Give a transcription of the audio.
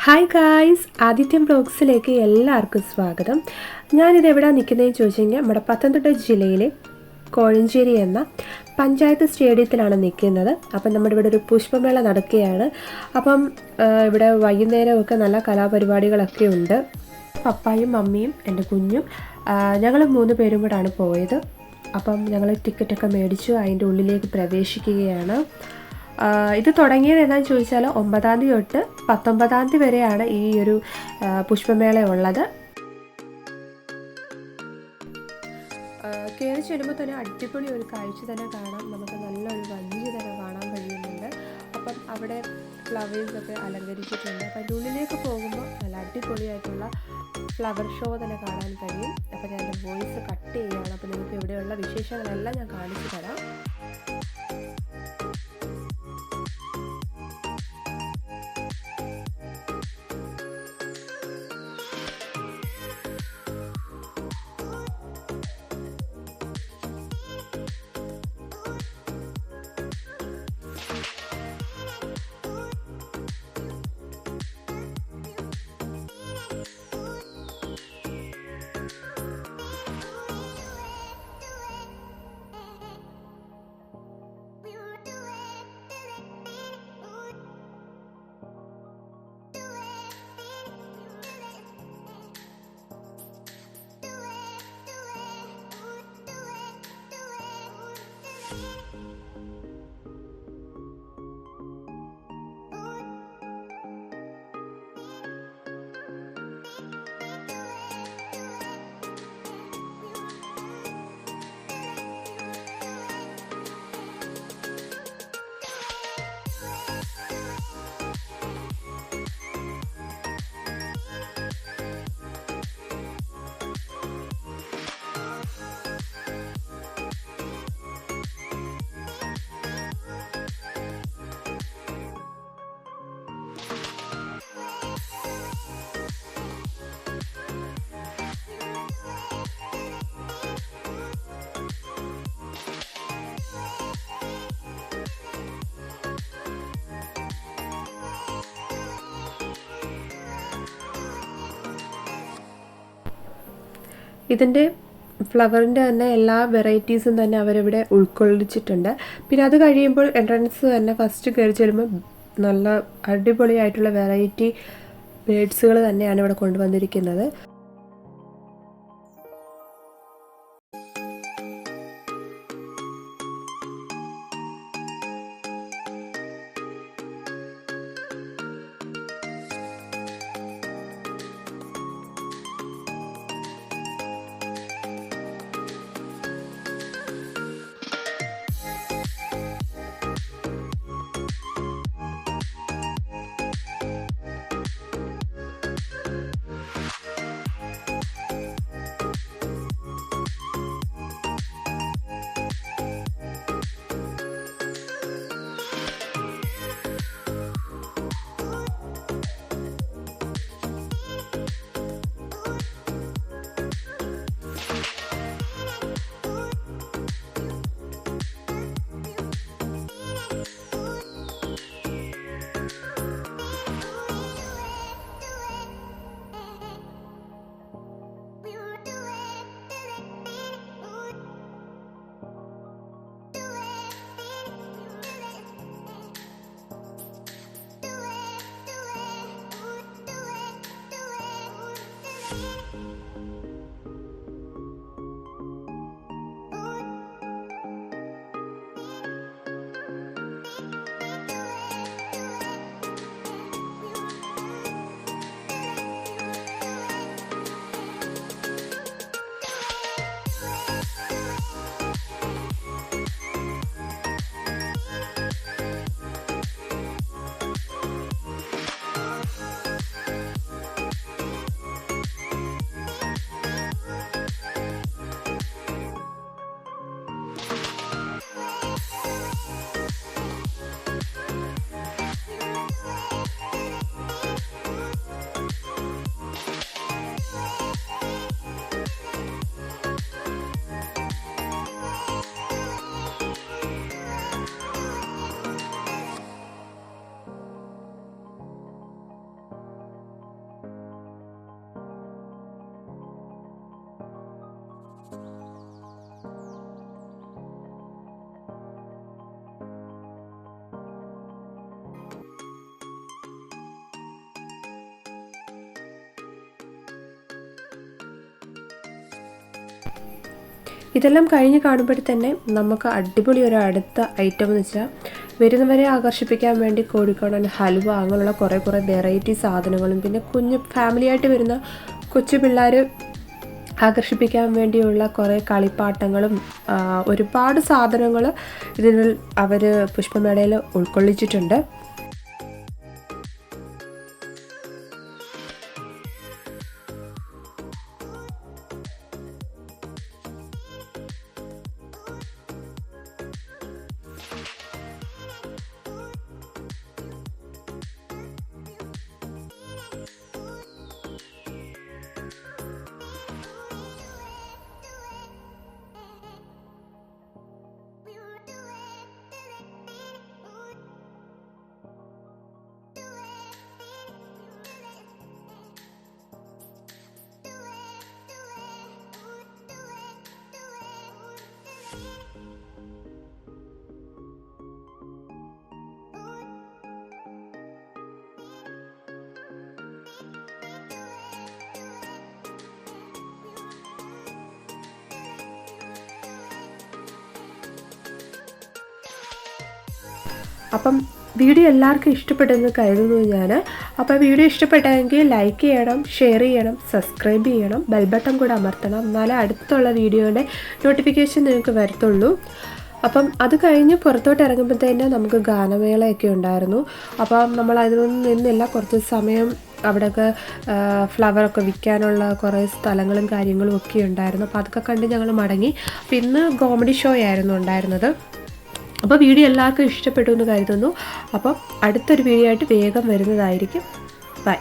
Hi guys, ആദിത്യം ബ്ലോഗ്സിലേക്ക് എല്ലാവർക്കും സ്വാഗതം. ഞാനിത് എവിടെയാണ് നിൽക്കുന്നതെന്ന് ചോദിച്ചു കഴിഞ്ഞാൽ നമ്മുടെ പത്തനംതിട്ട ജില്ലയിലെ കോഴഞ്ചേരി എന്ന പഞ്ചായത്ത് സ്റ്റേഡിയത്തിലാണ് നിൽക്കുന്നത്. അപ്പം നമ്മുടെ ഇവിടെ ഒരു പുഷ്പമേള നടക്കുകയാണ്. അപ്പം ഇവിടെ വൈകുന്നേരമൊക്കെ നല്ല കലാപരിപാടികളൊക്കെ ഉണ്ട്. പപ്പായും മമ്മിയും എൻ്റെ കുഞ്ഞും ഞങ്ങൾ 3 പേരും കൂടാണ് പോയത്. അപ്പം ഞങ്ങൾ ടിക്കറ്റൊക്കെ മേടിച്ചു, അതിൻ്റെ ഉള്ളിലേക്ക് പ്രവേശിക്കുകയാണ്. ഇത് തുടങ്ങിയത് എന്താണെന്ന് ചോദിച്ചാൽ 9-ാം തീയതി തൊട്ട് 19-ാം തീയതി വരെയാണ് ഈ ഒരു പുഷ്പമേള ഉള്ളത്. കയറി ചെല്ലുമ്പോൾ തന്നെ അടിപൊളി ഒരു കാഴ്ച തന്നെ കാണാം. നമുക്ക് നല്ലൊരു ഭംഗി തന്നെ കാണാൻ കഴിയുന്നുണ്ട്. അപ്പം അവിടെ ഫ്ലവേഴ്സൊക്കെ അലങ്കരിച്ചിട്ടുണ്ട്. അപ്പം അതിൻ്റെ ഉള്ളിലേക്ക് പോകുമ്പോൾ നല്ല അടിപൊളിയായിട്ടുള്ള ഫ്ലവർ ഷോ തന്നെ കാണാൻ കഴിയും. അപ്പം ഞാൻ എൻ്റെ വോയിസ് കട്ട് ചെയ്യുകയാണ്. അപ്പോൾ നിങ്ങൾക്ക് ഇവിടെയുള്ള വിശേഷങ്ങളെല്ലാം ഞാൻ കാണിച്ചു തരാം. ഇതിൻ്റെ ഫ്ലവറിൻ്റെ തന്നെ എല്ലാ വെറൈറ്റീസും തന്നെ അവരിവിടെ ഉൾക്കൊള്ളിച്ചിട്ടുണ്ട്. പിന്നെ അത് കഴിയുമ്പോൾ എൻട്രൻസ് തന്നെ ഫസ്റ്റ് കയറി ചെല്ലുമ്പോൾ നല്ല അടിപൊളിയായിട്ടുള്ള വെറൈറ്റി ബേഡ്സുകൾ തന്നെയാണ് ഇവിടെ കൊണ്ടുവന്നിരിക്കുന്നത്. ഇതെല്ലാം കഴിഞ്ഞ് കാണുമ്പോൾ തന്നെ നമുക്ക് അടിപൊളി ഒരു അടുത്ത ഐറ്റം എന്ന് വെച്ചാൽ വരുന്നവരെ ആകർഷിപ്പിക്കാൻ വേണ്ടി കോഴിക്കോടൻ ഹലുവ അങ്ങനെയുള്ള കുറേ വെറൈറ്റി സാധനങ്ങളും പിന്നെ കുഞ്ഞു ഫാമിലിയായിട്ട് വരുന്ന കൊച്ചു പിള്ളേർ ആകർഷിപ്പിക്കാൻ വേണ്ടിയുള്ള കുറേ കളിപ്പാട്ടങ്ങളും ഒരുപാട് സാധനങ്ങൾ ഇതിൽ അവർ പുഷ്പമേളയിൽ ഉൾക്കൊള്ളിച്ചിട്ടുണ്ട്. അപ്പം വീഡിയോ എല്ലാവർക്കും ഇഷ്ടപ്പെട്ടെന്ന് കരുതുന്നു ഞാൻ. അപ്പോൾ വീഡിയോ ഇഷ്ടപ്പെട്ടെങ്കിൽ ലൈക്ക് ചെയ്യണം, ഷെയർ ചെയ്യണം, സബ്സ്ക്രൈബ് ചെയ്യണം, ബെൽ ബട്ടൺ കൂടെ അമർത്തണം. എന്നാലേ അടുത്തുള്ള വീഡിയോയുടെ നോട്ടിഫിക്കേഷൻ നിങ്ങൾക്ക് വരത്തുള്ളൂ. അപ്പം അത് കഴിഞ്ഞ് പുറത്തോട്ട് ഇറങ്ങുമ്പോഴത്തേന് നമുക്ക് ഗാനമേളയൊക്കെ ഉണ്ടായിരുന്നു. അപ്പം നമ്മൾ അതിനൊന്നും നിന്നില്ല, കുറച്ച് സമയം അവിടെയൊക്കെ ഫ്ലവറൊക്കെ വിൽക്കാനുള്ള കുറേ സ്ഥലങ്ങളും കാര്യങ്ങളും ഒക്കെ ഉണ്ടായിരുന്നു. അപ്പോൾ അതൊക്കെ കണ്ട് ഞങ്ങൾ മടങ്ങി. അപ്പോൾ ഇന്ന് കോമഡി ഷോ ആയിരുന്നു ഉണ്ടായിരുന്നത്. അപ്പോൾ വീഡിയോ എല്ലാവർക്കും ഇഷ്ടപ്പെട്ടു എന്ന് കരുതുന്നു. അപ്പം അടുത്തൊരു വീഡിയോ ആയിട്ട് വേഗം വരുന്നതായിരിക്കും. ബൈ.